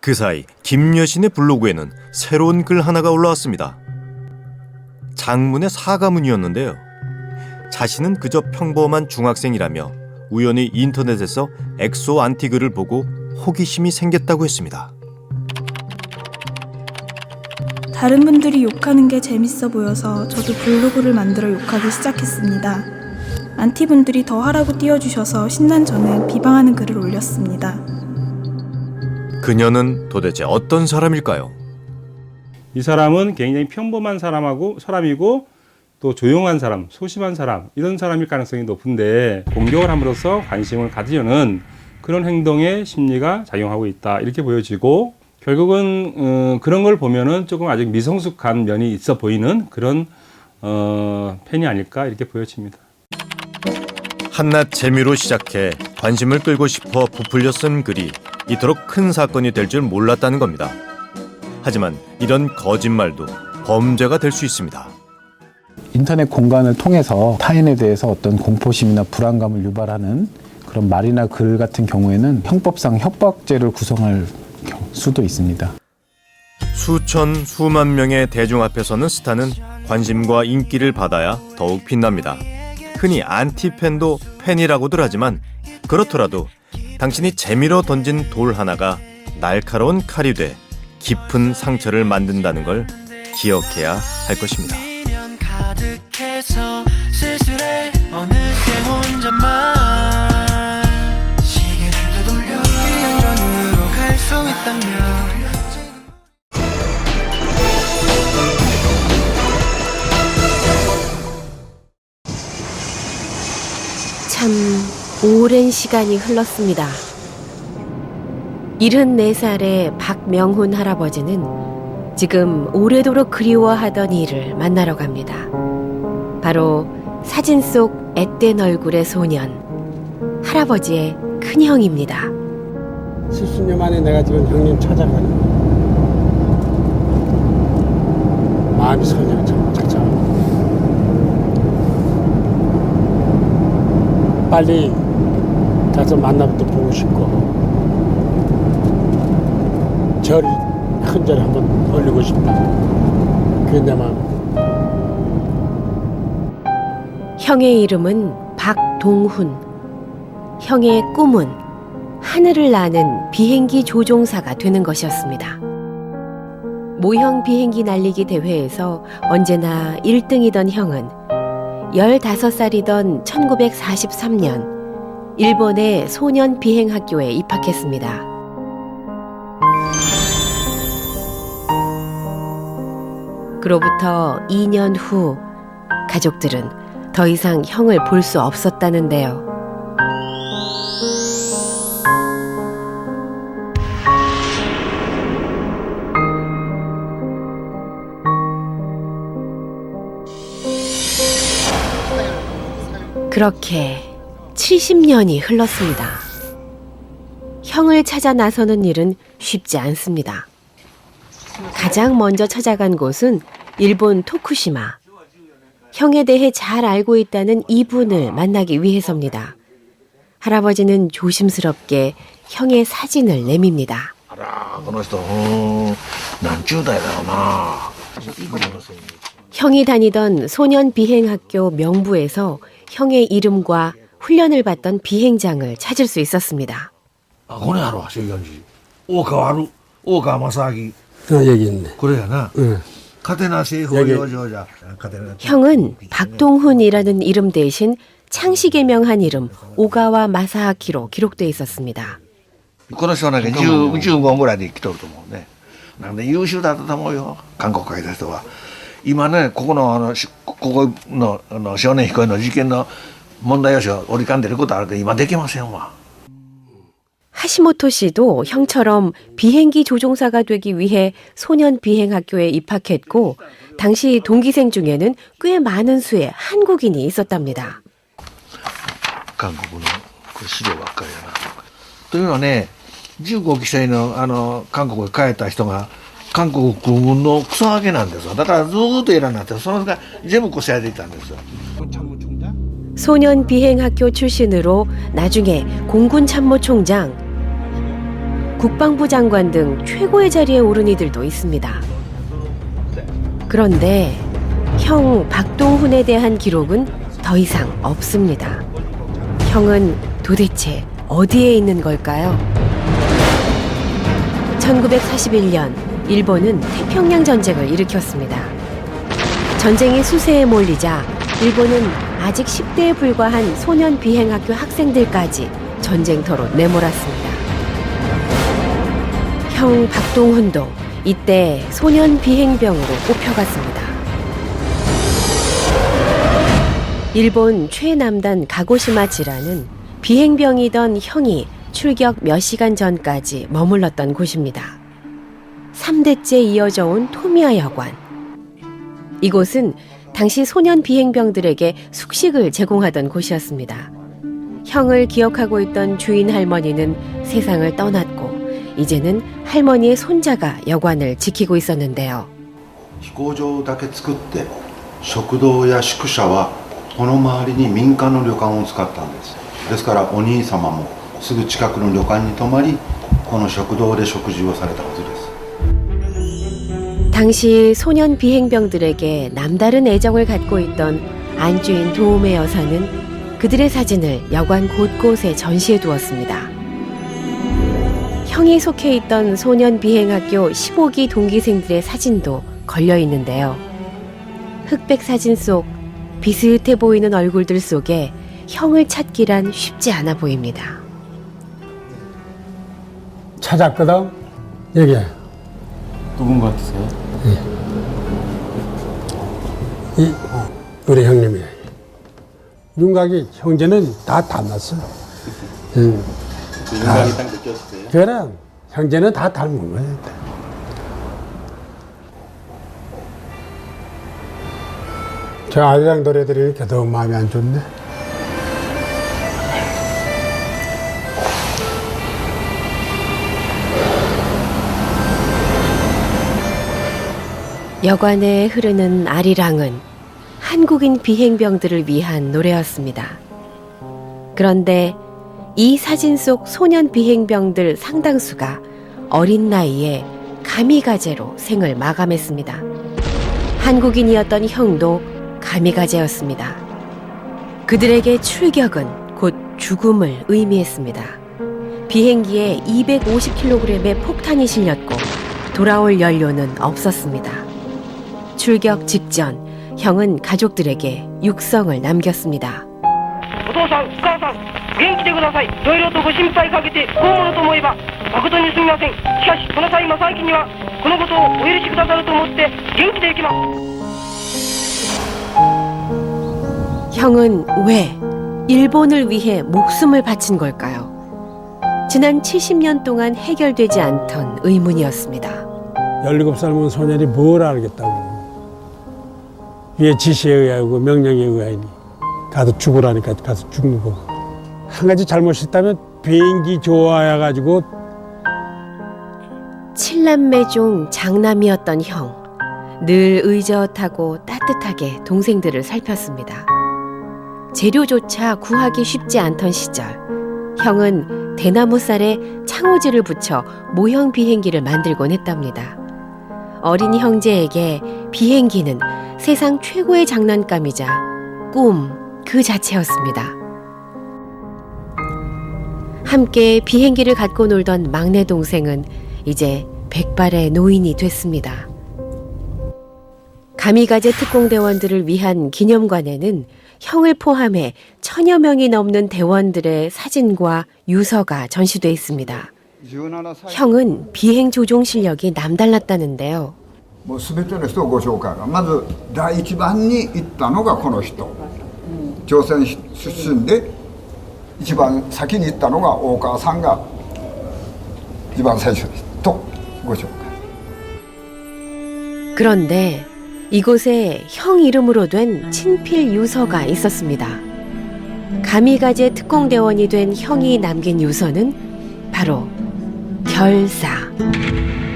그 사이 김여신의 블로그에는 새로운 글 하나가 올라왔습니다. 장문의 사과문이었는데요. 자신은 그저 평범한 중학생이라며 우연히 인터넷에서 엑소 안티글을 보고 호기심이 생겼다고 했습니다. 다른 분들이 욕하는 게 재밌어 보여서 저도 블로그를 만들어 욕하기 시작했습니다. 안티분들이 더 하라고 띄워주셔서 신난 저는 비방하는 글을 올렸습니다. 그녀는 도대체 어떤 사람일까요? 이 사람은 굉장히 평범한 사람이고 또 조용한 사람, 소심한 사람 이런 사람일 가능성이 높은데 공격을 함으로써 관심을 가지려는 그런 행동의 심리가 작용하고 있다 이렇게 보여지고 결국은 그런 걸 보면은 조금 아직 미성숙한 면이 있어 보이는 그런 팬이 아닐까 이렇게 보여집니다. 한낱 재미로 시작해 관심을 끌고 싶어 부풀려 쓴 글이 이토록 큰 사건이 될 줄 몰랐다는 겁니다. 하지만 이런 거짓말도 범죄가 될 수 있습니다. 인터넷 공간을 통해서 타인에 대해서 어떤 공포심이나 불안감을 유발하는 그런 말이나 글 같은 경우에는 형법상 협박죄를 구성할 수도 있습니다. 수천, 수만 명의 대중 앞에 서는 스타는 관심과 인기를 받아야 더욱 빛납니다. 흔히 안티팬도 팬이라고들 하지만 그렇더라도 당신이 재미로 던진 돌 하나가 날카로운 칼이 돼 깊은 상처를 만든다는 걸 기억해야 할 것입니다. 가득해서 쓸쓸해 어느새 혼자만 시계를 돌려 1년으로 갈 수 있다면 오랜 시간이 흘렀습니다. 74살의 박명훈 할아버지는 지금 오래도록 그리워하던 이를 만나러 갑니다. 바로 사진 속 앳된 얼굴의 소년, 할아버지의 큰형입니다. 70년 만에 내가 지금 형님 찾아가는 마음이 설레요. 진짜 빨리 가서 만나부터 보고 싶고 절 큰 절 한번 올리고 싶다. 그게 내 마음. 형의 이름은 박동훈. 형의 꿈은 하늘을 나는 비행기 조종사가 되는 것이었습니다. 모형 비행기 날리기 대회에서 언제나 1등이던 형은 15살이던 1943년 일본의 소년 비행학교에 입학했습니다. 그로부터 2년 후 가족들은 더 이상 형을 볼 수 없었다는데요. 그렇게 70년이 흘렀습니다. 형을 찾아 나서는 일은 쉽지 않습니다. 가장 먼저 찾아간 곳은 일본 토쿠시마. 형에 대해 잘 알고 있다는 이분을 만나기 위해서입니다. 할아버지는 조심스럽게 형의 사진을 내밉니다. 형이 다니던 소년 비행학교 명부에서 형의 이름과 훈련을 받던 비행장을 찾을 수 있었습니다. 여기 있네. 그래야나. 형은 박동훈이라는 이름 대신 창씨 개명한 이름 오가와 마사하키로 기록돼 있었습니다. この人はなんか15ぐらいで来とると思うね。なんで優秀だったと思うよ。韓国から来た人は。今ね、ここの少年飛行員の事件の問題用紙を折り込んでることあるけど今できませんわ。 하시모토 씨도 형처럼 비행기 조종사가 되기 위해 소년 비행학교에 입학했고 당시 동기생 중에는 꽤 많은 수의 한국인이 있었답니다. 韓国の資料ばっかりやな。というのはね、15期生の韓国へ帰った人が韓国空軍の草分けなんですよ。だからずっと偉になってそのが全部こしらえていたんですよ。 소년 비행학교 출신으로 나중에 공군 참모총장, 국방부 장관 등 최고의 자리에 오른 이들도 있습니다. 그런데 형 박동훈에 대한 기록은 더 이상 없습니다. 형은 도대체 어디에 있는 걸까요? 1941년 일본은 태평양 전쟁을 일으켰습니다. 전쟁이 수세에 몰리자 일본은 아직 10대에 불과한 소년 비행학교 학생들까지 전쟁터로 내몰았습니다. 형 박동훈도 이때 소년 비행병으로 꼽혀갔습니다. 일본 최남단 가고시마 지라는 비행병이던 형이 출격 몇 시간 전까지 머물렀던 곳입니다. 3대째 이어져 온 토미야 여관. 이곳은 당시 소년 비행병들에게 숙식을 제공하던 곳이었습니다. 형을 기억하고 있던 주인 할머니는 세상을 떠났고 이제는 할머니의 손자가 여관을 지키고 있었는데요. 飛行場だけ作って食堂や宿舎はこの周りに民間の旅館を使ったんです。ですからお兄様もすぐ近くの旅館に泊まりこの食堂で食事をされたはずです。 당시 소년 비행병들에게 남다른 애정을 갖고 있던 안주인 도우메 여사는 그들의 사진을 여관 곳곳에 전시해 두었습니다. 형이 속해 있던 소년 비행학교 15기 동기생들의 사진도 걸려 있는데요. 흑백 사진 속 비슷해 보이는 얼굴들 속에 형을 찾기란 쉽지 않아 보입니다. 찾았거든? 여기. 누군 것 같으세요? 우리 형님이에요. 윤곽이 형제는 다 닮았어. 그 인간이 딱 느껴지세요? 그거랑 형제는 다 닮은 거예요. 저 아들이랑 노래 들으니까 더 마음이 안 좋네. 여관에 흐르는 아리랑은 한국인 비행병들을 위한 노래였습니다. 그런데 이 사진 속 소년 비행병들 상당수가 어린 나이에 가미가제로 생을 마감했습니다. 한국인이었던 형도 가미가제였습니다. 그들에게 출격은 곧 죽음을 의미했습니다. 비행기에 250kg의 폭탄이 실렸고 돌아올 연료는 없었습니다. 출격 직전 형은 가족들에게 육성을 남겼습니다. お父さん、お母さん、元気でください。いろいろとご心配かけて不幸者と思えば誠にすみません。しかしこの際正明にはこのことをお許しくださると思って元気でいきます。 형은 왜 일본을 위해 목숨을 바친 걸까요? 지난 70년 동안 해결되지 않던 의문이었습니다. 17살 먹은 소년이 뭘 알겠다고. 위에 지시에 의하고 명령에 의하니 가서 죽으라니까 가서 죽는 거고. 한 가지 잘못이 있다면 비행기 좋아해가지고 7남매 중 장남이었던 형. 늘 의젓하고 따뜻하게 동생들을 살폈습니다. 재료조차 구하기 쉽지 않던 시절, 형은 대나무 쌀에 창호지를 붙여 모형 비행기를 만들곤 했답니다. 어린 형제에게 비행기는 세상 최고의 장난감이자 꿈 그 자체였습니다. 함께 비행기를 갖고 놀던 막내 동생은 이제 백발의 노인이 됐습니다. 가미가제 특공대원들을 위한 기념관에는 형을 포함해 1000여 명이 넘는 대원들의 사진과 유서가 전시돼 있습니다. 형은 비행 조종 실력이 남달랐다는데요. もう全ての人をご紹介がまず第一番に行ったのがこの人、朝鮮出身で一番先に行ったのが大川さんが一番最初ですとご紹介。 그런데 이곳에 형 이름으로 된 친필 유서가 있었습니다. 가미가제 특공대원이 된 형이 남긴 유서는 바로 결사,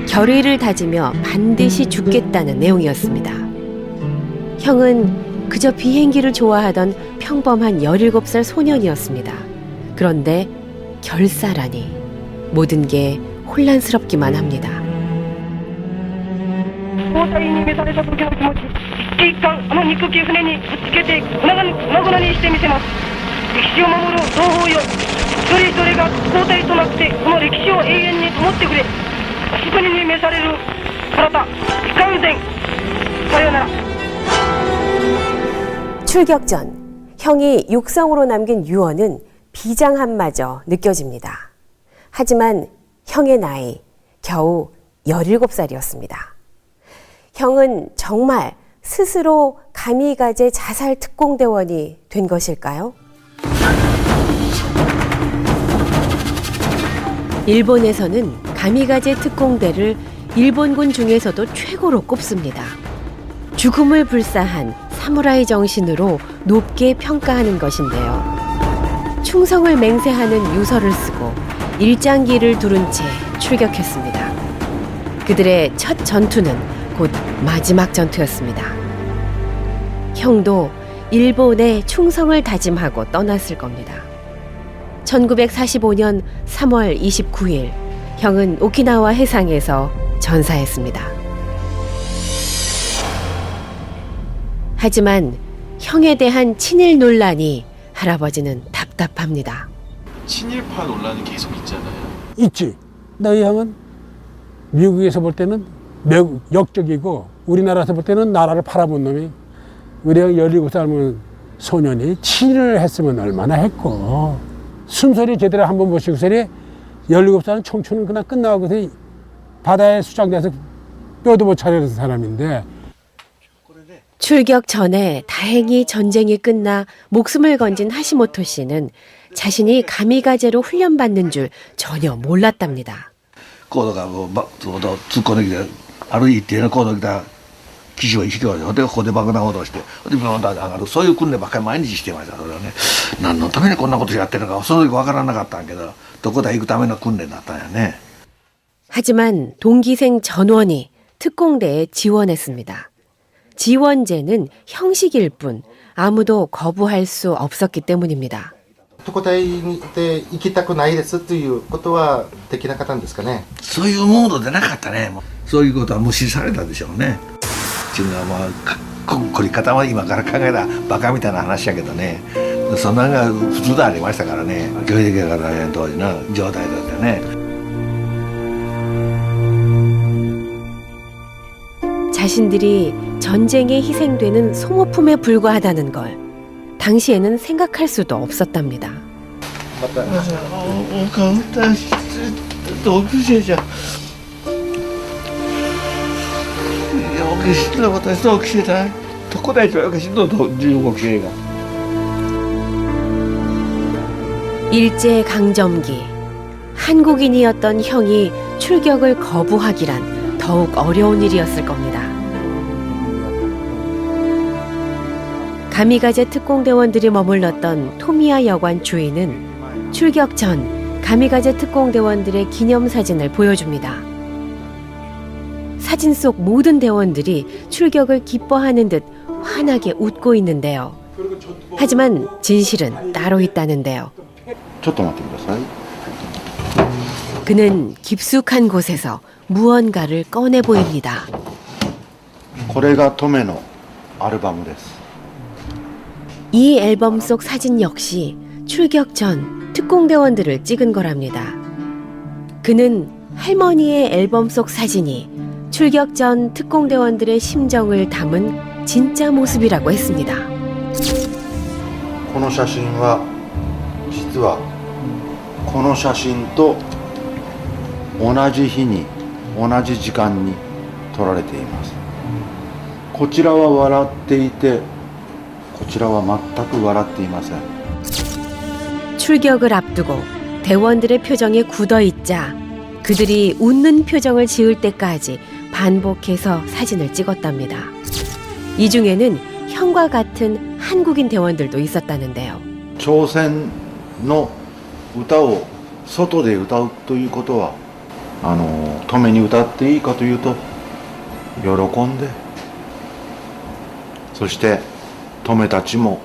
결의를 다지며 반드시 죽겠다는 내용이었습니다. 형은 그저 비행기를 좋아하던 평범한 17살 소년이었습니다. 그런데 결사라니 모든 게 혼란스럽기만 합니다. 包帯に召された時の気持ち、一貫あの憎き船にぶつけて粉々にしてみせます。歴史を守る同胞よ、一人一人が包帯となってこの歴史を永遠に保ってくれ。足国に召される体、いかんせん。さよなら。 출격 전 형이 육성으로 남긴 유언은 비장함마저 느껴집니다. 하지만 형의 나이 겨우 17살이었습니다. 형은 정말 스스로 가미가제 자살 특공대원이 된 것일까요? 일본에서는 가미가제 특공대를 일본군 중에서도 최고로 꼽습니다. 죽음을 불사한 사무라이 정신으로 높게 평가하는 것인데요. 충성을 맹세하는 유서를 쓰고 일장기를 두른 채 출격했습니다. 그들의 첫 전투는 곧 마지막 전투였습니다. 형도 일본에 충성을 다짐하고 떠났을 겁니다. 1945년 3월 29일, 형은 오키나와 해상에서 전사했습니다. 하지만 형에 대한 친일 논란이 할아버지는 답답합니다. 친일파 논란은 계속 있잖아요. 있지. 너희 형은 미국에서 볼 때는 매우 역적이고 우리나라에서 볼 때는 나라를 팔아본 놈이 우리 형 17살 소년이 친일을 했으면 얼마나 했고 순서리 제대로 한번 보시고서니 17살은 청춘은 그냥 끝나고 바다에 수장돼서 뼈도 못 차리는 사람인데 출격 전에 다행히 전쟁이 끝나 목숨을 건진 하시모토 씨는 자신이 가미가제로 훈련받는 줄 전혀 몰랐답니다. 高度がもう突っ込んできて、ある一定の高度が来た機種を引き寄せて、でここで爆弾を落として、でビョンと上がる、そういう訓練ばっかり毎日してました。それはね、何のためにこんなことやってるのかその時分からなかったんけど、どこだ行くための訓練だったんやね。 하지만 동기생 전원이 특공대에 지원했습니다. 지원제는 형식일 뿐 아무도 거부할 수 없었기 때문입니다. 特攻隊で行きたくないですということはできなかったんですかね。そういうモードでなかったね。もうそういうことは無視されたでしょうね。自分はまあ凝り方は今から考えたらバカみたいな話やけどね。そんなのが普通でありましたからね。教育だからね、当時の状態だったよね。 자신들이 전쟁에 희생되는 소모품에 불과하다는 걸 당시에는 생각할 수도 없었답니다. 일제강점기 한국인이었던 형이 출격을 거부하기란 더욱 어려운 일이었을 겁니다. 가미가제 특공대원들이 머물렀던 토미야 여관 주인은 출격 전 가미가제 특공대원들의 기념사진을 보여줍니다. 사진 속 모든 대원들이 출격을 기뻐하는 듯 환하게 웃고 있는데요. 하지만 진실은 따로 있다는데요. 그는 깊숙한 곳에서 무언가를 꺼내 보입니다. これがトメのアルバムです。 이 앨범 속 사진 역시 출격 전 특공대원들을 찍은 거랍니다. 그는 할머니의 앨범 속 사진이 출격 전 특공대원들의 심정을 담은 진짜 모습이라고 했습니다. この写真は実はこの写真と同じ日に同じ時間に撮られています。こちらは笑っていてこちらは全く笑っていません。 출격을 앞두고 대원들의 표정이 굳어있자 그들이 웃는 표정을 지을 때까지 반복해서 사진을 찍었답니다. 이 중에는 형과 같은 한국인 대원들도 있었다는데요. 朝鮮の歌を外で歌うということは止めに歌っていいかというと喜んで、そして止めたちも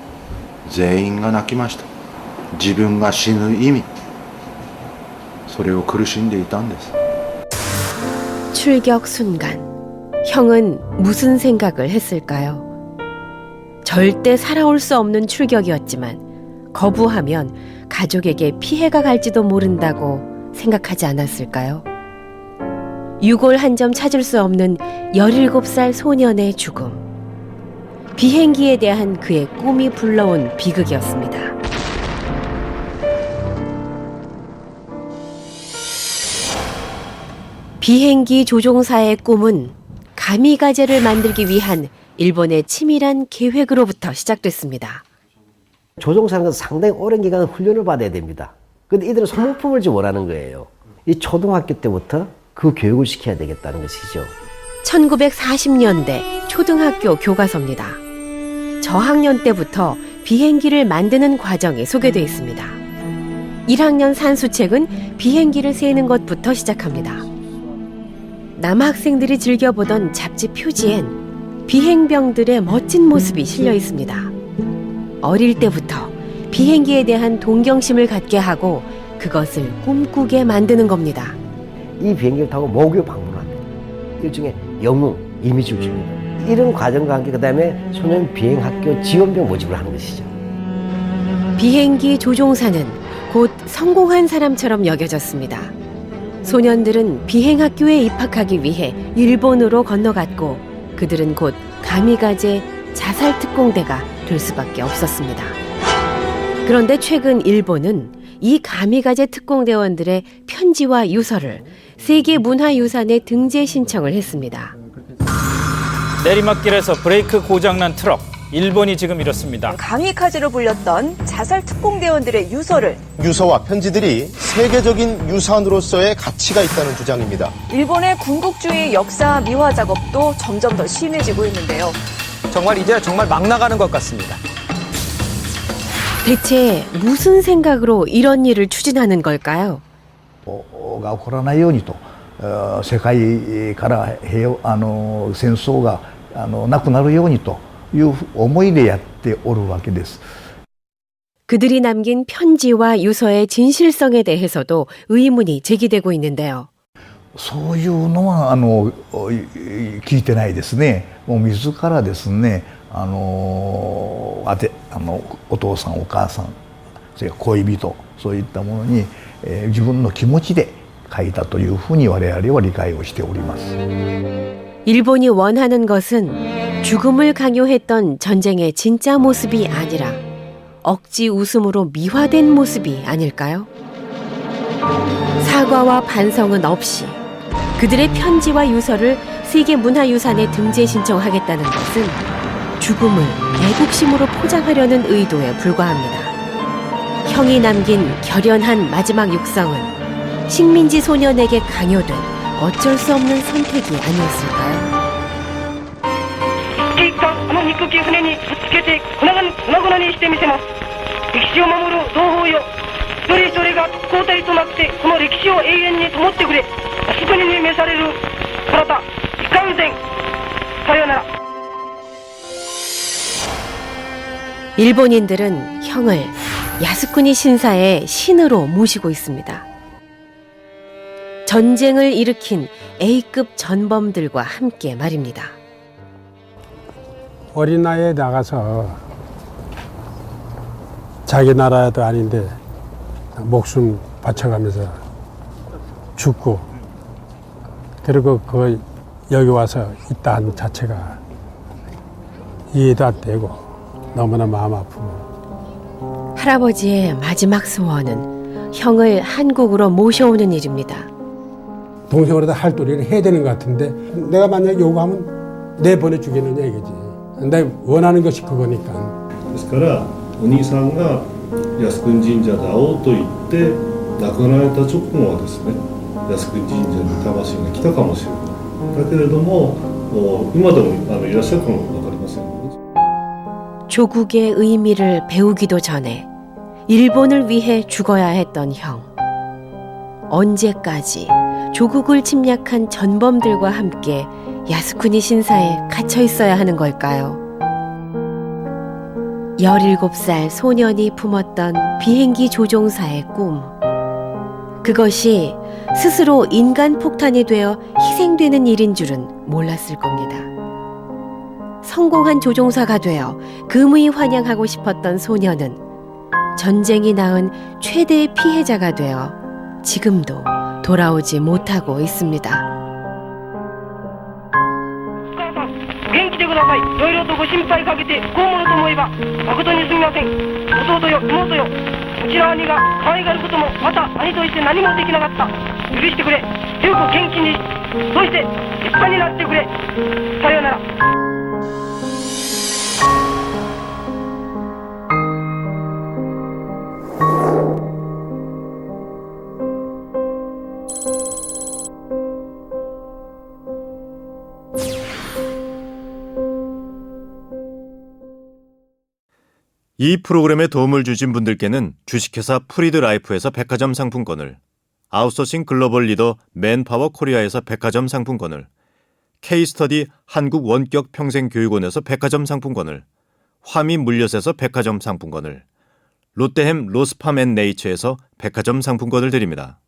全員が泣きました。自分が死ぬ意味、それを苦しんでいたんです。 출격 순간 형은 무슨 생각을 했을까요? 절대 살아올 수 없는 출격이었지만 거부하면 가족에게 피해가 갈지도 모른다고 생각하지 않았을까요? 유골 한 점 찾을 수 없는 17살 소년의 죽음. 비행기에 대한 그의 꿈이 불러온 비극이었습니다. 비행기 조종사의 꿈은 가미가제를 만들기 위한 일본의 치밀한 계획으로부터 시작됐습니다. 조종사는 상당히 오랜 기간 훈련을 받아야 됩니다. 근데 이들은 소모품을 좀 원하는 거예요. 이 초등학교 때부터 그 교육을 시켜야 되겠다는 것이죠. 1940년대 초등학교 교과서입니다. 저학년 때부터 비행기를 만드는 과정이 소개되어 있습니다. 1학년 산수책은 비행기를 세는 것부터 시작합니다. 남학생들이 즐겨보던 잡지 표지엔 비행병들의 멋진 모습이 실려 있습니다. 어릴 때부터 비행기에 대한 동경심을 갖게 하고 그것을 꿈꾸게 만드는 겁니다. 이 비행기를 타고 모교 방문합니다. 일종의 영웅 이미지를 줍니다. 이런 과정과 함께 그다음에 소년 비행학교 지원병 모집을 하는 것이죠. 비행기 조종사는 곧 성공한 사람처럼 여겨졌습니다. 소년들은 비행학교에 입학하기 위해 일본으로 건너갔고 그들은 곧 가미가제 자살특공대가 될 수밖에 없었습니다. 그런데 최근 일본은 이 가미가제 특공대원들의 편지와 유서를 세계문화유산에 등재 신청을 했습니다. 내리막길에서 브레이크 고장난 트럭. 일본이 지금 이렇습니다. 가미카제로 불렸던 자살 특공대원들의 유서를 유서와 편지들이 세계적인 유산으로서의 가치가 있다는 주장입니다. 일본의 군국주의 역사 미화 작업도 점점 더 심해지고 있는데요. 이제 정말 막 나가는 것 같습니다. 대체 무슨 생각으로 이런 일을 추진하는 걸까요? が起こらないようにと世界から戦争がなくなるようにという思いでやっておるわけです。 그들이 남긴 편지와 유서의 진실성에 대해서도 의문이 제기되고 있는데요. そういうのは聞いてないですね。もう自らですね、お父さんお母さん、それから恋人そういったものに、自分の気持ちで書いたというふうに我々は理解をしております。 일본이 원하는 것은 죽음을 강요했던 전쟁의 진짜 모습이 아니라 억지 웃음으로 미화된 모습이 아닐까요? 사과와 반성은 없이 그들의 편지와 유서를 세계문화유산에 등재 신청하겠다는 것은 죽음을 애국심으로 포장하려는 의도에 불과합니다. 형이 남긴 결연한 마지막 육성은 식민지 소년에게 강요된 어쩔 수 없는 선택이 아니었을까요? 一回肉球船にぶつけて粉々にしてみせます。歴史を守る同胞よ、一人一人が交代となってこの歴史を永遠に保ってくれ。靖国に召される体いかんせん。さようなら。 일본인들은 형을 야스쿠니 신사의 신으로 모시고 있습니다. 전쟁을 일으킨 A급 전범들과 함께 말입니다. 어린 나이에 나가서 자기 나라도 아닌데 목숨 바쳐가면서 죽고 그리고 여기 와서 있다는 자체가 이해도 안 되고 너무나 마음 아프고. 할아버지의 마지막 소원은 형을 한국으로 모셔오는 일입니다. 동생으로도 할도리를 해야 되는 것 같은데 내가 만약 요구하면 내보내주겠느냐 이거지. 내가 원하는 것이 그거니까. ですからお兄さんが靖国神社で会おうと言って亡くなられた直後はですね靖国神社に魂が来たかもしれない。だけれども今でもいらっしゃるかも分かりませんよね。 조국의 의미를 배우기도 전에 일본을 위해 죽어야 했던 형. 언제까지 조국을 침략한 전범들과 함께 야스쿠니 신사에 갇혀 있어야 하는 걸까요? 17살 소년이 품었던 비행기 조종사의 꿈. 그것이 스스로 인간 폭탄이 되어 희생되는 일인 줄은 몰랐을 겁니다. 성공한 조종사가 되어 금의 환영하고 싶었던 소년은 전쟁이 낳은 최대의 피해자가 되어 지금도 돌아오지 못하고 있습니다. 元気でください。いろいろとご心配かけて不幸者と思えば誠にすみません。弟よ妹よ、うちの兄が可愛がることもまた兄として何もできなかった。許してくれ。よく元気にそして立派になってくれ。さようなら。 이 프로그램에 도움을 주신 분들께는 주식회사 프리드라이프에서 백화점 상품권을, 아웃소싱 글로벌 리더 맨파워 코리아에서 백화점 상품권을, K스터디 한국 원격 평생교육원에서 백화점 상품권을, 화미 물엿에서 백화점 상품권을, 롯데햄 로스팜 앤 네이처에서 백화점 상품권을 드립니다.